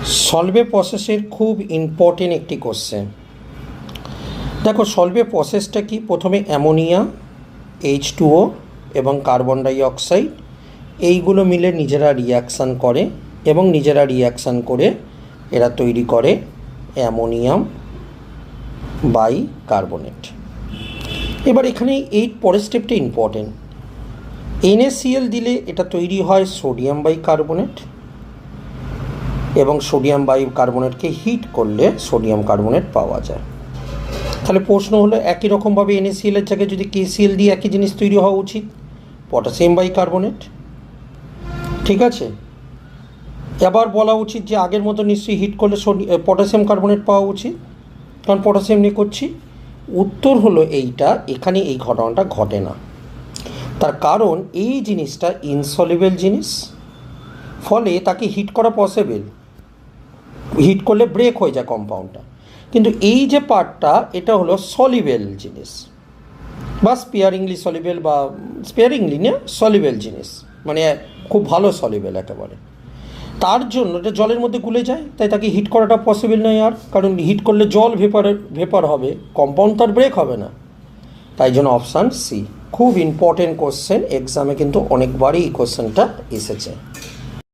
সলভে প্রসেসের খুব ইম্পর্টেন্ট একটি কোশ্চেন। দেখো সলভে প্রসেসটা কি, প্রথমে অ্যামোনিয়া, H2O এবং কার্বন ডাইঅক্সাইড এইগুলো মিলে নিজেরা রিয়াকশান করে এবং নিজেরা রিয়াকশান করে এরা তৈরি করে অ্যামোনিয়াম বাইকার্বনেট। এবার এখানে এই পরের স্টেপটা ইম্পর্টেন্ট। NaCl দিলে এটা তৈরি হয় সোডিয়াম বাইকার্বনেট এবং সোডিয়াম বাইকার্বনেটকে হিট করলে সোডিয়াম কার্বনেট পাওয়া যায়। তাহলে প্রশ্ন হলো একই রকমভাবে NaCl এর জায়গায় যদি KCl দিয়ে একই জিনিস তৈরি হওয়া উচিত, পটাশিয়াম বাইকার্বনেট। ঠিক আছে, এবার বলা উচিত যে আগের মতো নিশ্চয়ই হিট করলে পটাশিয়াম কার্বনেট পাওয়া উচিত, কারণ পটাশিয়াম নিয়ে করছি। উত্তর হলো এইটা, এখানে এই ঘটনাটা ঘটে না। তার কারণ এই জিনিসটা ইনসলিবল জিনিস, ফলে তাকে হিট করা পসিবল, হিট করলে ব্রেক হয়ে যায় কম্পাউন্ডটা। কিন্তু এই যে পার্টটা এটা হলো সলিবেল জিনিস বা স্পেয়ারিংলি সলিবেল বা স্পেয়ারিংলি না সলিবেল জিনিস, মানে খুব ভালো সলিবেল একেবারে। তার জন্য এটা জলের মধ্যে গুলে যায়, তাই তাকে হিট করাটা পসিবল নয় আর, কারণ হিট করলে জল ভেপার হবে, কম্পাউন্ড তার ব্রেক হবে না। তাই জন্য অপশান সি। খুব ইম্পর্টেন্ট কোশ্চেন, এক্সামে কিন্তু অনেকবারই এই কোশ্চেনটা এসেছে।